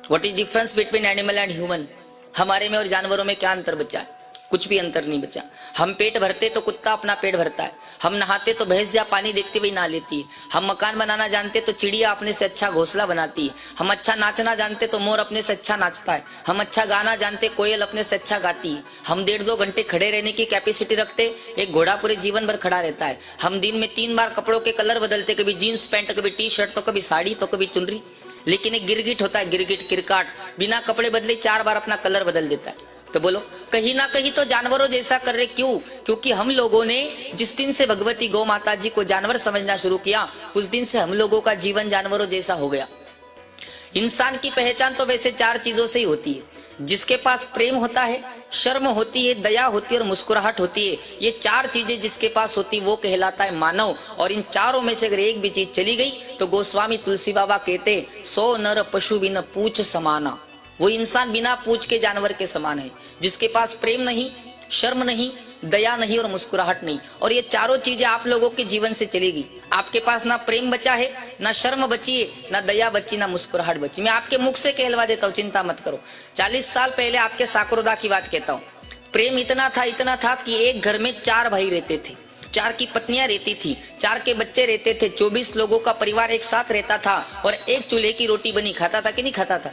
What is difference between animal and human? हमारे में और जानवरों में क्या अंतर बचा है? कुछ भी अंतर नहीं बचा। हम पेट भरते तो कुत्ता अपना पेट भरता है, हम नहाते तो भैंस जहाँ पानी देखते वही नहा लेती है, हम मकान बनाना जानते तो चिड़िया अपने से अच्छा घोंसला बनाती है, हम अच्छा नाचना जानते तो मोर अपने से अच्छा नाचता है, हम अच्छा गाना जानते कोयल अपने से अच्छा गाती है, हम 1.5-2 घंटे खड़े रहने की कैपेसिटी रखते, एक घोड़ा पूरे जीवन भर खड़ा रहता है, हम दिन में 3 बार कपड़ों के कलर बदलते, कभी जीन्स पैंट, कभी टी शर्ट, तो कभी साड़ी, तो कभी चुनरी। लेकिन एक गिरगिट होता है, गिरगिट किरकाट, बिना कपड़े बदले 4 बार अपना कलर बदल देता है। तो बोलो, कहीं ना कहीं तो जानवरों जैसा कर रहे। क्यों? क्योंकि हम लोगों ने जिस दिन से भगवती गौ माता जी को जानवर समझना शुरू किया, उस दिन से हम लोगों का जीवन जानवरों जैसा हो गया। इंसान की पहचान तो वैसे 4 चीजों से ही होती है। जिसके पास प्रेम होता है, शर्म होती है, दया होती है और मुस्कुराहट होती है। ये 4 चीजें जिसके पास होती वो कहलाता है मानव। और इन चारों में से अगर एक भी चीज चली गई तो गोस्वामी तुलसी बाबा कहते 100 नर पशु बिन पूछ समाना। वो इंसान बिना पूछ के जानवर के समान है, जिसके पास प्रेम नहीं, शर्म नहीं, दया नहीं और मुस्कुराहट नहीं। और ये चारों चीजें आप लोगों के जीवन से चलेगी। आपके पास ना प्रेम बचा है, ना शर्म बची है, ना दया बची, ना मुस्कुराहट बची। मैं आपके मुख से कहलवा देता हूँ, चिंता मत करो। 40 साल पहले आपके साकरोदा की बात कहता हूँ। प्रेम इतना था कि एक घर में 4 भाई रहते थे, 4 की पत्नियां रहती थी, 4 के बच्चे रहते थे, 24 लोगों का परिवार एक साथ रहता था और एक चूल्हे की रोटी बनी खाता था कि नहीं खाता था?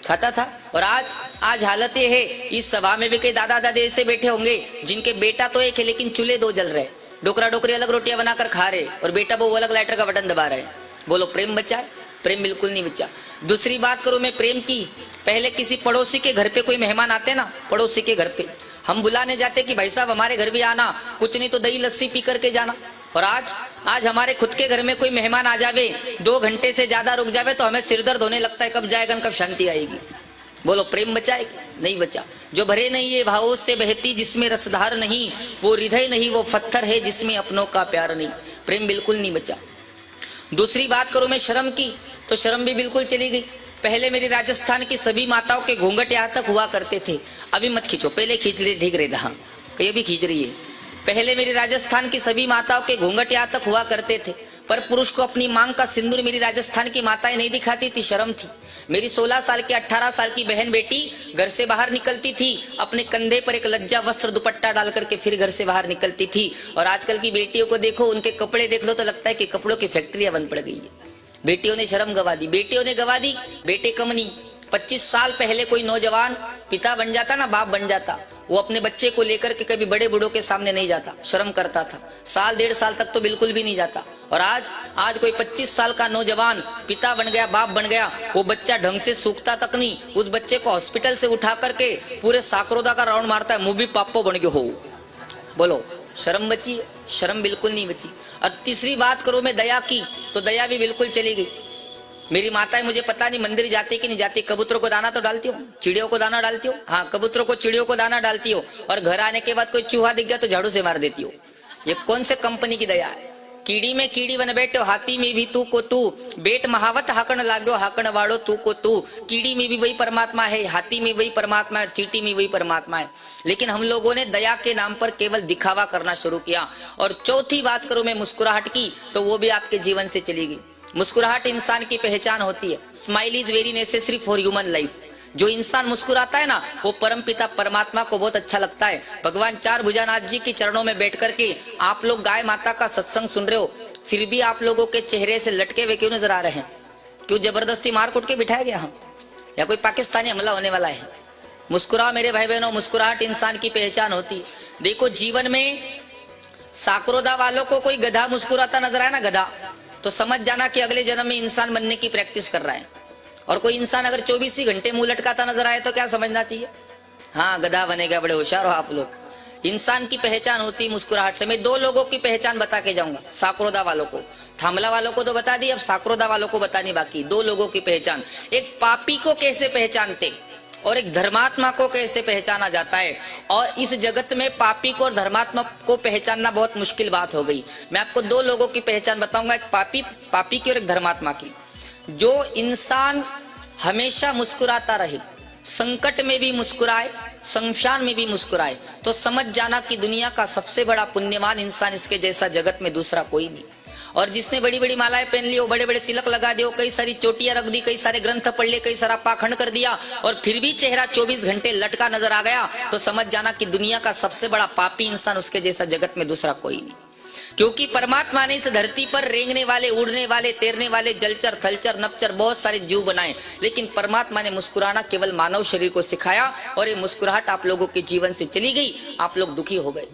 खाता था। और आज हालत ये है, इस सभा में भी कई दादा दादी ऐसे बैठे होंगे जिनके बेटा तो एक है लेकिन चूल्हे 2 जल रहे, डोकरा डोकरी अलग रोटियां बनाकर खा रहे और बेटा वो अलग लाइटर का बटन दबा रहे। बोलो, प्रेम बचा है? प्रेम बिल्कुल नहीं बचा। दूसरी बात करूं मैं प्रेम की, पहले किसी पड़ोसी के घर पे कोई मेहमान आते ना, पड़ोसी के घर पे हम बुलाने जाते कि भाई साहब हमारे घर भी आना, कुछ नहीं तो दही लस्सी पी करके जाना। और आज हमारे खुद के घर में कोई मेहमान आ जावे, 2 घंटे से ज्यादा रुक जावे तो हमें सिर दर्द होने लगता है, कब जाएगा, कब शांति आएगी। बोलो, प्रेम बचा है? नहीं बचा। जो भरे नहीं ये भावों से बहती, जिसमें रसधार नहीं, वो हृदय नहीं, वो पत्थर है जिसमें अपनों का प्यार नहीं। प्रेम बिल्कुल नहीं बचा। दूसरी बात करूं मैं शर्म की, तो शर्म भी बिल्कुल चली गई। पहले मेरी राजस्थान की सभी माताओं के घूंघट यहाँ तक हुआ करते थे। अभी मत खींचो, पहले खींच ले, ठीक रहता। हाँ, कहीं भी खींच रही है। पहले मेरी राजस्थान की सभी माताओं के घूंघट यहाँ तक हुआ करते थे, पर पुरुष को अपनी मांग का सिंदूर मेरी राजस्थान की माताएं नहीं दिखाती थी, शर्म थी। मेरी 16 साल की 18 साल की बहन बेटी घर से बाहर निकलती थी, अपने कंधे पर एक लज्जा वस्त्र दुपट्टा डाल करके फिर घर से बाहर निकलती थी। और आजकल की बेटियों को देखो, उनके कपड़े देख लो तो लगता है कि कपड़ों की फैक्ट्रियां बंद पड़ गई है। बेटियों ने शर्म गवा दी, बेटियों ने गवा दी, बेटे कम नहीं। 25 साल पहले कोई नौजवान पिता बन जाता ना, बाप बन जाता, वो अपने बच्चे को लेकर के कभी बड़े बूढ़ों के सामने नहीं जाता, शर्म करता था। 1-1.5 साल तक तो बिल्कुल भी नहीं जाता। और आज कोई 25 साल का नौजवान पिता बन गया, बाप बन गया, वो बच्चा ढंग से सूखता तक नहीं, उस बच्चे को हॉस्पिटल से उठा करके पूरे साकरोदा का राउंड मारता है, मुंह भी पापो बन गयो हो। बोलो, शर्म बची? शर्म बिल्कुल नहीं बची। और तीसरी बात करूं मैं दया की, तो दया भी बिल्कुल चली गई। मेरी माताएं, मुझे पता नहीं मंदिर जाती कि नहीं जाती, कबूतरों को दाना तो डालती हो, चिड़ियों को दाना डालती हो। हाँ, कबूतरों को, चिड़ियों को दाना डालती हो, और घर आने के बाद कोई चूहा दिख गया तो झाड़ू से मार देती हो। ये कौन से कंपनी की दया है? कीड़ी में कीड़ी बन बैठो, हाथी में भी तू को तू, बेट महावत हाकण लाग्यो, हाकण वाड़ो तू को तू। कीड़ी में भी वही परमात्मा है, हाथी में वही परमात्मा है, चींटी में वही परमात्मा है। लेकिन हम लोगों ने दया के नाम पर केवल दिखावा करना शुरू किया। और चौथी बात करूं मैं मुस्कुराहट की, तो वो भी आपके जीवन से चली गई। मुस्कुराहट इंसान की पहचान होती है। Smile is very necessary for human life. जो इंसान मुस्कुराता है ना, वो परमपिता परमात्मा को बहुत अच्छा लगता है। भगवान 4 भुजानाथ जी के चरणों में बैठ करके आप लोग गाय माता का सत्संग सुन रहे हो, फिर भी आप लोगों के चेहरे से लटके हुए क्यों नजर आ रहे हैं? क्यों जबरदस्ती मार कुट के बिठाया गया हम, या कोई पाकिस्तानी हमला होने वाला है? मुस्कुराओ मेरे भाई बहनों, मुस्कुराहट इंसान की पहचान होती है। देखो, जीवन में साकरोदा वालों को कोई गधा मुस्कुराता नजर आया ना, गधा, तो समझ जाना कि अगले जन्म में इंसान बनने की प्रैक्टिस कर रहा है। और कोई इंसान अगर 24 ही घंटे मुंह लटकाता नजर आए तो क्या समझना चाहिए? हाँ, गधा बनेगा, बड़े होशियार हो आप लोग। इंसान की पहचान होती है मुस्कुराहट से। मैं 2 लोगों की पहचान बता के जाऊंगा, साकरोदा वालों को। थामला वालों को तो बता दी, अब साकरोदा वालों को बतानी बाकी। 2 लोगों की पहचान, एक पापी को कैसे पहचानते और एक धर्मात्मा को कैसे पहचाना जाता है। और इस जगत में पापी को और धर्मात्मा को पहचानना बहुत मुश्किल बात हो गई। मैं आपको 2 लोगों की पहचान बताऊंगा, एक पापी की और एक धर्मात्मा की। जो इंसान हमेशा मुस्कुराता रहे, संकट में भी मुस्कुराए, शमशान में भी मुस्कुराए, तो समझ जाना कि दुनिया का सबसे बड़ा पुण्यवान इंसान, इसके जैसा जगत में दूसरा कोई नहीं। और जिसने बड़ी बड़ी मालाएं पहन ली, वो बड़े बड़े तिलक लगा दिए, कई सारी चोटियां रख दी, कई सारे ग्रंथ पढ़ लिए, कई सारा पाखंड कर दिया, और फिर भी चेहरा 24 घंटे लटका नजर आ गया, तो समझ जाना कि दुनिया का सबसे बड़ा पापी इंसान, उसके जैसा जगत में दूसरा कोई नहीं। क्योंकि परमात्मा ने इस धरती पर रेंगने वाले, उड़ने वाले, तैरने वाले, जलचर, थलचर, नपचर बहुत सारे जीव बनाए, लेकिन परमात्मा ने मुस्कुराना केवल मानव शरीर को सिखाया, और ये मुस्कुराहट आप लोगों के जीवन से चली गई, आप लोग दुखी हो गए।